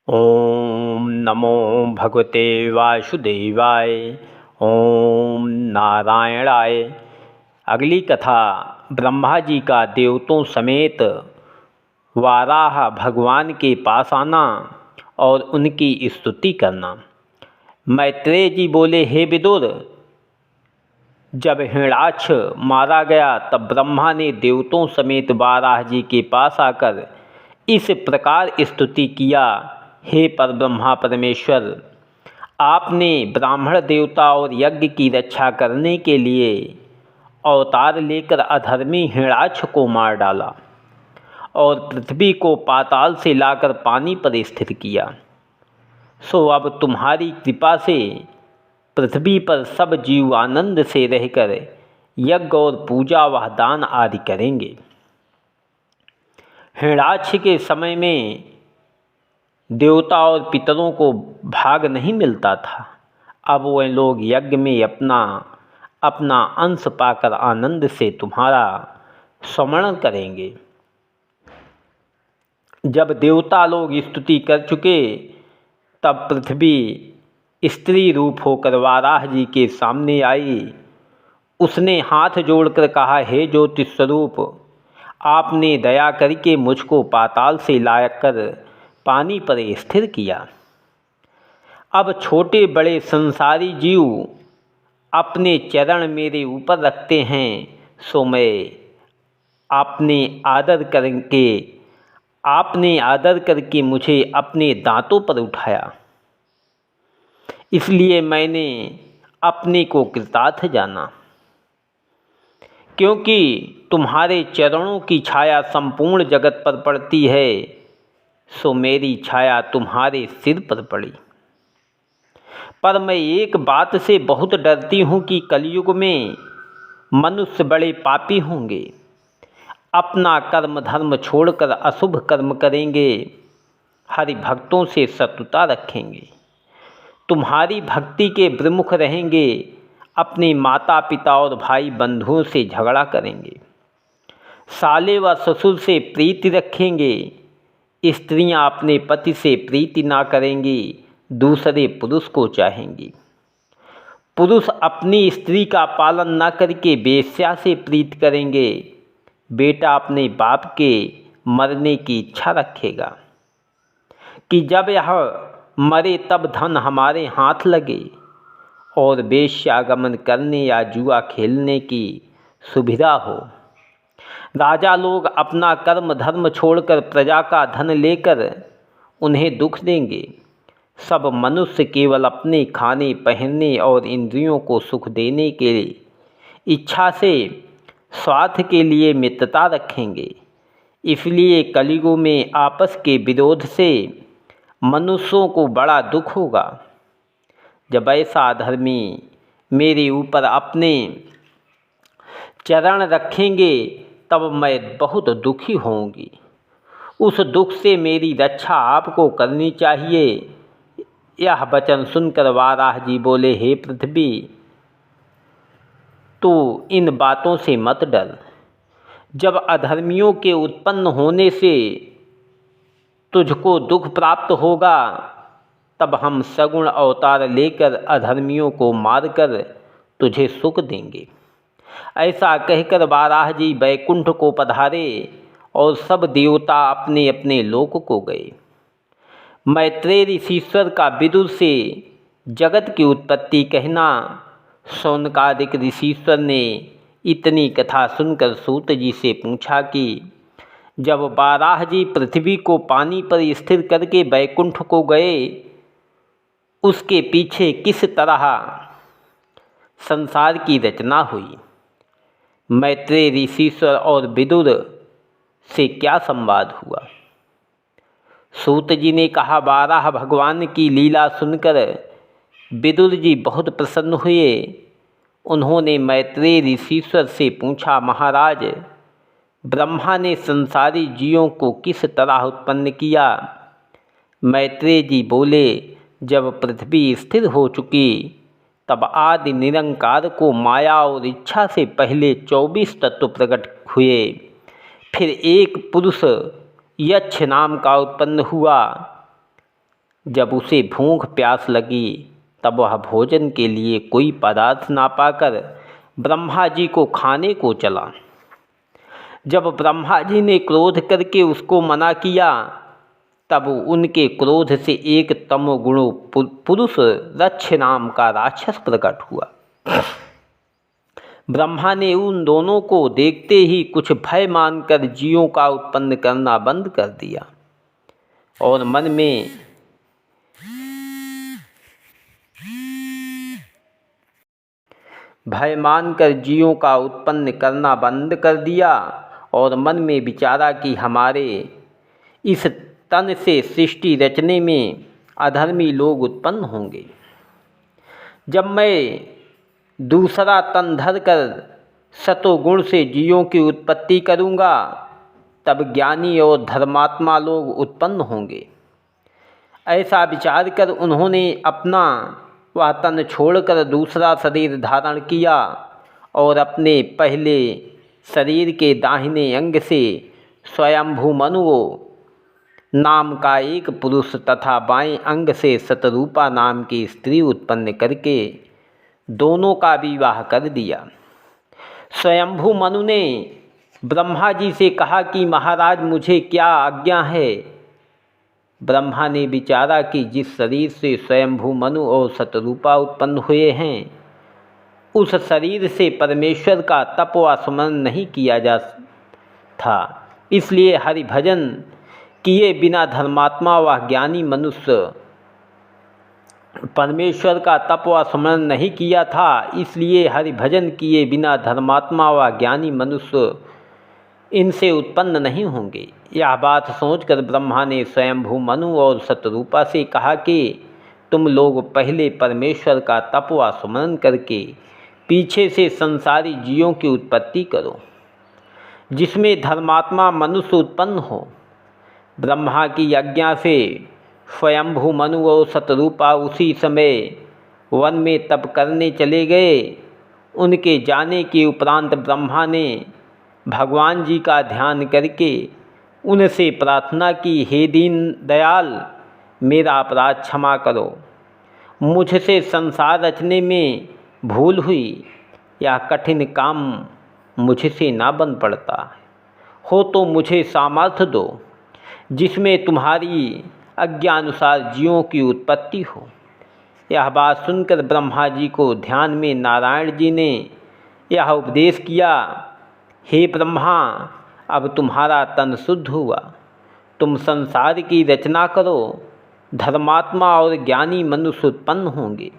ओम नमो भगवते वासुदेवाय। ओम नारायणाय। अगली कथा ब्रह्मा जी का देवताओं समेत वाराह भगवान के पास आना और उनकी स्तुति करना। मैत्रेय जी बोले, हे विदुर, जब हिरण्याक्ष मारा गया तब ब्रह्मा ने देवताओं समेत वाराह जी के पास आकर इस प्रकार स्तुति किया, हे परब्रह्मा परमेश्वर, आपने ब्राह्मण देवता और यज्ञ की रक्षा करने के लिए अवतार लेकर अधर्मी हिरण्याक्ष को मार डाला और पृथ्वी को पाताल से लाकर पानी पर स्थिर किया। सो अब तुम्हारी कृपा से पृथ्वी पर सब जीव आनंद से रहकर यज्ञ और पूजा व दान आदि करेंगे। हिरण्याक्ष के समय में देवता और पितरों को भाग नहीं मिलता था। अब वे लोग यज्ञ में अपना अपना अंश पाकर आनंद से तुम्हारा स्मरण करेंगे। जब देवता लोग स्तुति कर चुके तब पृथ्वी स्त्री रूप होकर वाराह जी के सामने आई। उसने हाथ जोड़कर कहा, हे ज्योतिष स्वरूप, आपने दया करके मुझको पाताल से लाकर पानी पर स्थिर किया। अब छोटे बड़े संसारी जीव अपने चरण मेरे ऊपर रखते हैं, सो मैं आपने आदर करके मुझे अपने दांतों पर उठाया, इसलिए मैंने अपने को कृतार्थ जाना। क्योंकि तुम्हारे चरणों की छाया संपूर्ण जगत पर पड़ती है, सो मेरी छाया तुम्हारे सिर पर पड़ी। पर मैं एक बात से बहुत डरती हूँ कि कलयुग में मनुष्य बड़े पापी होंगे, अपना कर्म धर्म छोड़कर अशुभ कर्म करेंगे, हरि भक्तों से शत्रुता रखेंगे, तुम्हारी भक्ति के विमुख रहेंगे, अपने माता पिता और भाई बंधुओं से झगड़ा करेंगे, साले व ससुर से प्रीति रखेंगे, स्त्रियां अपने पति से प्रीति ना करेंगी, दूसरे पुरुष को चाहेंगी, पुरुष अपनी स्त्री का पालन न करके वेश्या से प्रीति करेंगे, बेटा अपने बाप के मरने की इच्छा रखेगा कि जब यह मरे तब धन हमारे हाथ लगे, और वेश्यागमन करने या जुआ खेलने की सुविधा हो। राजा लोग अपना कर्म धर्म छोड़कर प्रजा का धन लेकर उन्हें दुख देंगे। सब मनुष्य केवल अपने खाने पहनने और इंद्रियों को सुख देने के इच्छा से स्वार्थ के लिए मित्रता रखेंगे। इसलिए कलयुग में आपस के विरोध से मनुष्यों को बड़ा दुख होगा। जब ऐसा धर्मी मेरे ऊपर अपने चरण रखेंगे तब मैं बहुत दुखी होंगी। उस दुख से मेरी रक्षा आपको करनी चाहिए। यह वचन सुनकर वाराह जी बोले, हे पृथ्वी, तू इन बातों से मत डर। जब अधर्मियों के उत्पन्न होने से तुझको दुख प्राप्त होगा, तब हम सगुण अवतार लेकर अधर्मियों को मारकर तुझे सुख देंगे। ऐसा कहकर वाराह जी वैकुंठ को पधारे और सब देवता अपने अपने लोक को गए। मैत्रेय ऋषीश्वर का विदुर से जगत की उत्पत्ति कहना। शौनकादिक ऋषीश्वर ने इतनी कथा सुनकर सूत जी से पूछा कि जब वाराह जी पृथ्वी को पानी पर स्थिर करके वैकुंठ को गए, उसके पीछे किस तरह संसार की रचना हुई। मैत्रेय ऋषीश्वर और विदुर से क्या संवाद हुआ। सूत जी ने कहा, वाराह भगवान की लीला सुनकर विदुर जी बहुत प्रसन्न हुए। उन्होंने मैत्रेय ऋषीश्वर से पूछा, महाराज, ब्रह्मा ने संसारी जीवों को किस तरह उत्पन्न किया। मैत्रेय जी बोले, जब पृथ्वी स्थिर हो चुकी तब आदि निरंकार को माया और इच्छा से पहले 24 तत्व प्रकट हुए। फिर एक पुरुष यक्ष नाम का उत्पन्न हुआ। जब उसे भूख प्यास लगी तब वह भोजन के लिए कोई पदार्थ ना पाकर ब्रह्मा जी को खाने को चला। जब ब्रह्मा जी ने क्रोध करके उसको मना किया तब उनके क्रोध से एक तमोगुण पुरुष रक्ष नाम का राक्षस प्रकट हुआ। ब्रह्मा ने उन दोनों को देखते ही कुछ भय मानकर जीवों का उत्पन्न करना बंद कर दिया और मन में भय मानकर जीवों का उत्पन्न करना बंद कर दिया और मन में विचारा कि हमारे इस तन से सृष्टि रचने में अधर्मी लोग उत्पन्न होंगे। जब मैं दूसरा तन धरकर सतोगुण से जीवों की उत्पत्ति करूँगा तब ज्ञानी और धर्मात्मा लोग उत्पन्न होंगे। ऐसा विचार कर उन्होंने अपना वह तन छोड़कर दूसरा शरीर धारण किया और अपने पहले शरीर के दाहिने अंग से स्वयंभू मनु नाम का एक पुरुष तथा बाएं अंग से शतरूपा नाम की स्त्री उत्पन्न करके दोनों का विवाह कर दिया। स्वयंभू मनु ने ब्रह्मा जी से कहा कि महाराज मुझे क्या आज्ञा है। ब्रह्मा ने विचारा कि जिस शरीर से स्वयंभू मनु और शतरूपा उत्पन्न हुए हैं उस शरीर से परमेश्वर का तप व स्मरण नहीं किया जा था, इसलिए हरि भजन किए बिना धर्मात्मा व ज्ञानी मनुष्य परमेश्वर का तप व स्मरण नहीं किया था, इसलिए हरि भजन किए बिना धर्मात्मा व ज्ञानी मनुष्य इनसे उत्पन्न नहीं होंगे। यह बात सोचकर ब्रह्मा ने स्वयंभू मनु और शतरूपा से कहा कि तुम लोग पहले परमेश्वर का तप व स्मरण करके पीछे से संसारी जीवों की उत्पत्ति करो जिसमें धर्मात्मा मनुष्य उत्पन्न हो। ब्रह्मा की आज्ञा से स्वयंभू मनु और शतरूपा उसी समय वन में तप करने चले गए। उनके जाने के उपरांत ब्रह्मा ने भगवान जी का ध्यान करके उनसे प्रार्थना की, हे दीन दयाल मेरा अपराध क्षमा करो, मुझसे संसार रचने में भूल हुई, यह कठिन काम मुझसे ना बन पड़ता हो तो मुझे सामर्थ्य दो जिसमें तुम्हारी आज्ञानुसार जीवों की उत्पत्ति हो। यह बात सुनकर ब्रह्मा जी को ध्यान में नारायण जी ने यह उपदेश किया, हे ब्रह्मा अब तुम्हारा तन शुद्ध हुआ, तुम संसार की रचना करो, धर्मात्मा और ज्ञानी मनुष्य उत्पन्न होंगे।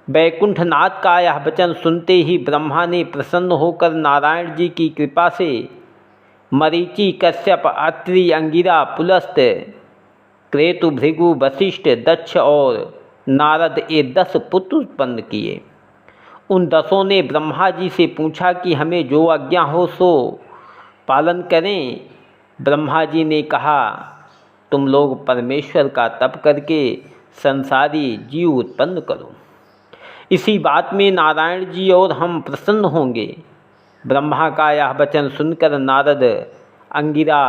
वैकुंठनाथ का यह वचन सुनते ही ब्रह्मा ने प्रसन्न होकर नारायण जी की कृपा से मरीचि, कश्यप, अत्रि, अंगिरा, पुलस्त, क्रेतु, भृगु, वशिष्ठ, दक्ष और नारद ये 10 पुत्र उत्पन्न किए। उन 10 ने ब्रह्मा जी से पूछा कि हमें जो आज्ञा हो सो पालन करें। ब्रह्मा जी ने कहा, तुम लोग परमेश्वर का तप करके संसारी जीव उत्पन्न करो, इसी बात में नारायण जी और हम प्रसन्न होंगे। ब्रह्मा का यह वचन सुनकर नारद, अंगिरा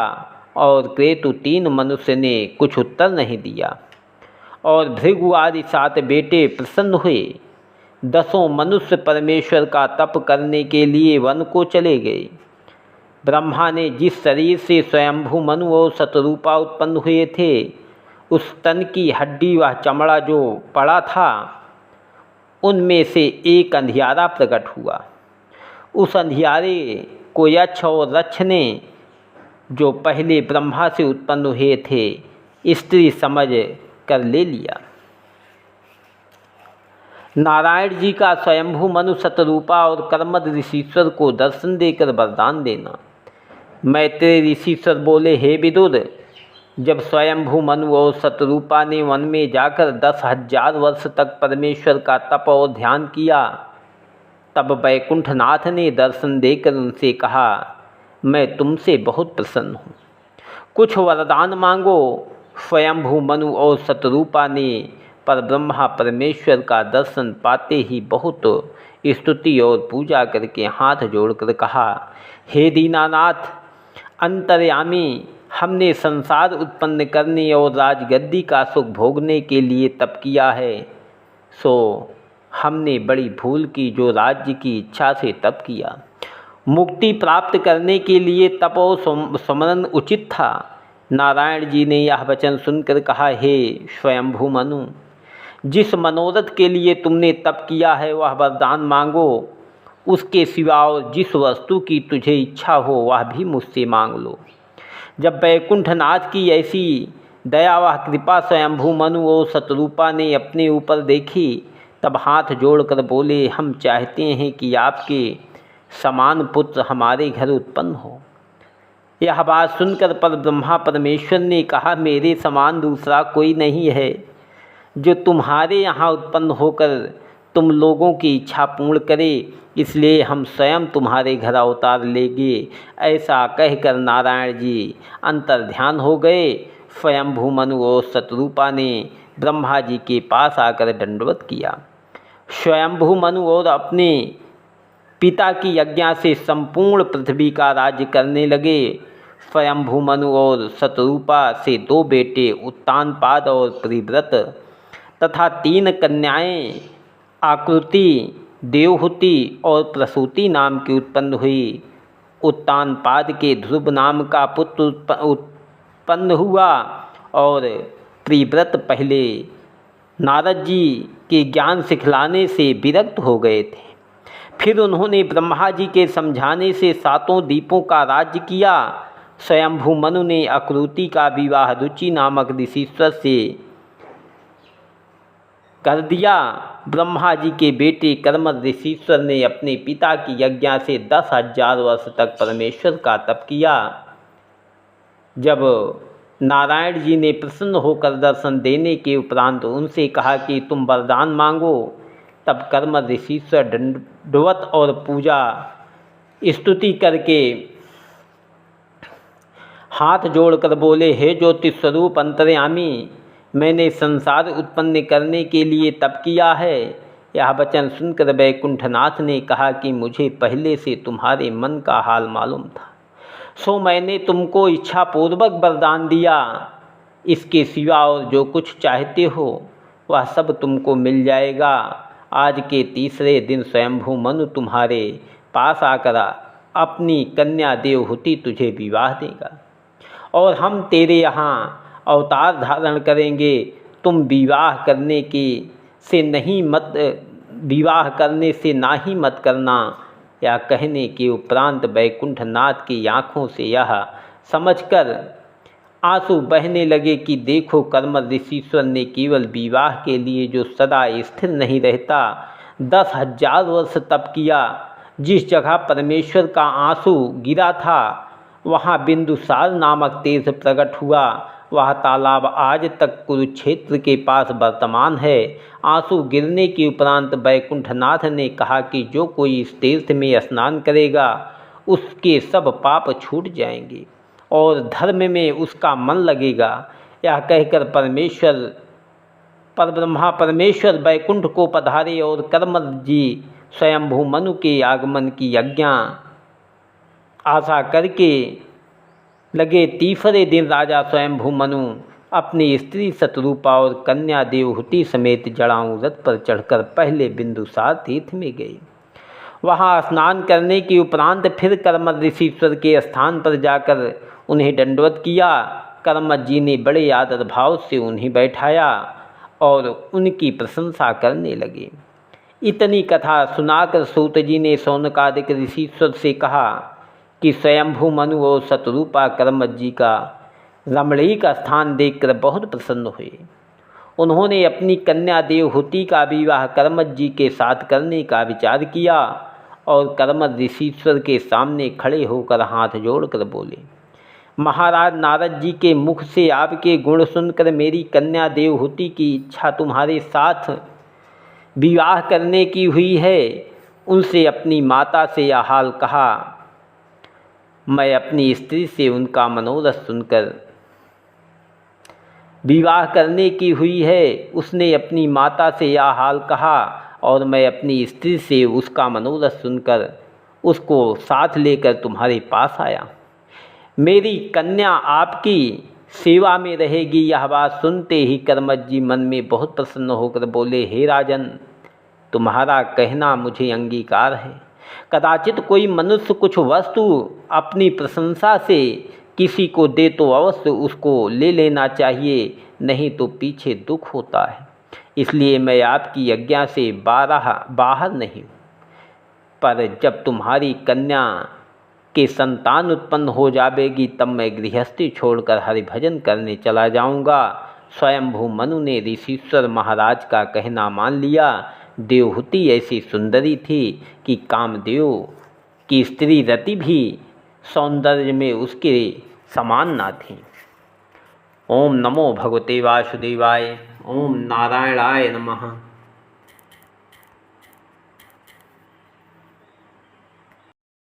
और क्रेतु 3 मनुष्य ने कुछ उत्तर नहीं दिया और भृगु आदि 7 बेटे प्रसन्न हुए। 10 मनुष्य परमेश्वर का तप करने के लिए वन को चले गए। ब्रह्मा ने जिस शरीर से स्वयंभू मनु और शतरूपा उत्पन्न हुए थे उस तन की हड्डी व चमड़ा जो पड़ा था उनमें से एक अंधियारा प्रकट हुआ। उस अंधियारे को यक्ष और रक्ष ने जो पहले ब्रह्मा से उत्पन्न हुए थे स्त्री समझ कर ले लिया। नारायण जी का स्वयंभू मनु, शतरूपा और कर्मद ऋषिश्वर को दर्शन देकर वरदान देना। मैत्रेय ऋषिश्वर बोले, हे विदुर, जब स्वयंभू मनु और शतरूपा ने वन में जाकर 10,000 वर्ष तक परमेश्वर का तप और ध्यान किया तब वैकुंठनाथ ने दर्शन देकर उनसे कहा, मैं तुमसे बहुत प्रसन्न हूँ, कुछ वरदान मांगो। स्वयंभू मनु और शतरूपा ने परब्रह्मा परमेश्वर का दर्शन पाते ही बहुत स्तुति और पूजा करके हाथ जोड़कर कहा, हे दीनानाथ, अंतर्यामी, हमने संसार उत्पन्न करने और राजगद्दी का सुख भोगने के लिए तप किया है, सो हमने बड़ी भूल की जो राज्य की इच्छा से तप किया। मुक्ति प्राप्त करने के लिए तप और स्मरण उचित था। नारायण जी ने यह वचन सुनकर कहा, हे स्वयंभू मनु, जिस मनोरथ के लिए तुमने तप किया है वह वरदान मांगो। उसके सिवा और जिस वस्तु की तुझे इच्छा हो वह भी मुझसे मांग लो। जब वैकुंठनाथ की ऐसी दयावह कृपा स्वयंभू मनु और शतरूपा ने अपने ऊपर देखी, तब हाथ जोड़कर बोले, हम चाहते हैं कि आपके समान पुत्र हमारे घर उत्पन्न हो। यह बात सुनकर पर ब्रह्मा परमेश्वर ने कहा, मेरे समान दूसरा कोई नहीं है जो तुम्हारे यहाँ उत्पन्न होकर तुम लोगों की इच्छा पूर्ण करे, इसलिए हम स्वयं तुम्हारे घर अवतार लेंगे। ऐसा कहकर नारायण जी अंतर ध्यान हो गए। स्वयंभू मनु और शतरूपा ने ब्रह्मा जी के पास आकर दंडवत किया। स्वयंभू मनु और अपने पिता की आज्ञा से संपूर्ण पृथ्वी का राज्य करने लगे। स्वयंभू मनु और शतरूपा से 2 बेटे उत्तानपाद और प्रिव्रत तथा 3 कन्याएं आकृति, देवहूति और प्रसूति नाम की उत्पन्न हुई। उत्तानपाद के ध्रुव नाम का पुत्र उत्पन्न हुआ और प्रिव्रत पहले नारद जी के ज्ञान सिखलाने से विरक्त हो गए थे। फिर उन्होंने ब्रह्मा जी के समझाने से 7 द्वीपों का राज्य किया। स्वयंभू मनु ने आकृति का विवाह रुचि नामक ऋषीश्वर से कर दिया। ब्रह्मा जी के बेटे कर्मद ऋषीश्वर ने अपने पिता की आज्ञा से 10,000 वर्ष तक परमेश्वर का तप किया। जब नारायण जी ने प्रसन्न होकर दर्शन देने के उपरांत उनसे कहा कि तुम वरदान मांगो, तब कर्मद ऋषीश्वर दंडवत और पूजा स्तुति करके हाथ जोड़कर बोले, हे ज्योतिष स्वरूप अंतर्यामी, मैंने संसार उत्पन्न करने के लिए तप किया है। यह वचन सुनकर वैकुंठनाथ ने कहा कि मुझे पहले से तुम्हारे मन का हाल मालूम था, सो मैंने तुमको इच्छापूर्वक वरदान दिया। इसके सिवा और जो कुछ चाहते हो वह सब तुमको मिल जाएगा। आज के तीसरे दिन स्वयंभू मनु तुम्हारे पास आकर अपनी कन्या देवहूति तुझे विवाह देगा और हम तेरे यहाँ अवतार धारण करेंगे। तुम विवाह करने से ना ही मत करना। या कहने के उपरांत वैकुंठनाथ की आँखों से यह समझकर आंसू बहने लगे कि देखो, कर्मद ऋषीश्वर ने केवल विवाह के लिए जो सदा स्थिर नहीं रहता 10,000 वर्ष तप किया। जिस जगह परमेश्वर का आंसू गिरा था वहाँ बिंदुसार नामक तेज प्रकट हुआ। वह तालाब आज तक कुरुक्षेत्र के पास वर्तमान है। आंसू गिरने के उपरांत वैकुंठनाथ ने कहा कि जो कोई इस तीर्थ में स्नान करेगा उसके सब पाप छूट जाएंगे और धर्म में उसका मन लगेगा। यह कहकर परब्रह्मा परमेश्वर वैकुंठ को पधारे और कर्मद जी स्वयंभू मनु के आगमन की आज्ञा आशा करके लगे। तीसरे दिन राजा स्वयंभू मनु अपनी स्त्री शतरूपा और कन्या देवहूति समेत जड़ाऊ रथ पर चढ़कर पहले बिंदुसार तीर्थ में गए। वहाँ स्नान करने के उपरांत फिर कर्मद ऋषीश्वर के स्थान पर जाकर उन्हें दंडवत किया। कर्मद जी ने बड़े आदर भाव से उन्हें बैठाया और उनकी प्रशंसा करने लगे। इतनी कथा सुनाकर सूत जी ने शौनकादिक ऋषीश्वर से कहा कि स्वयंभू मनु और शतरूपा कर्मद जी का रमणीक स्थान देखकर बहुत प्रसन्न हुए। उन्होंने अपनी कन्या देवहूति का विवाह कर्मद जी के साथ करने का विचार किया और कर्मद ऋषीश्वर के सामने खड़े होकर हाथ जोड़कर बोले, महाराज नारद जी के मुख से आपके गुण सुनकर मेरी कन्या देवहूति की इच्छा तुम्हारे साथ विवाह करने की हुई है। उनसे अपनी माता से यह हाल कहा। मैं अपनी स्त्री से उनका मनोरथ सुनकर विवाह करने की हुई है। उसने अपनी माता से यह हाल कहा और मैं अपनी स्त्री से उसका मनोरथ सुनकर उसको साथ लेकर तुम्हारे पास आया। मेरी कन्या आपकी सेवा में रहेगी। यह बात सुनते ही कर्मठ जी मन में बहुत प्रसन्न होकर बोले, हे राजन, तुम्हारा कहना मुझे अंगीकार है। कदाचित कोई मनुष्य कुछ वस्तु अपनी प्रशंसा से किसी को दे तो अवश्य उसको ले लेना चाहिए, नहीं तो पीछे दुख होता है। इसलिए मैं आपकी आज्ञा से बाहर नहीं हूँ। पर जब तुम्हारी कन्या के संतान उत्पन्न हो जाएगी तब मैं गृहस्थी छोड़कर हरिभजन करने चला जाऊंगा। स्वयंभू मनु ने ऋषिश्वर महाराज का कहना मान लिया। देवहूति ऐसी सुंदरी थी कि कामदेव की स्त्री रति भी सौंदर्य में उसके समान ना थी। ओम नमो भगवते वासुदेवाय। ओम नारायणाय नमः।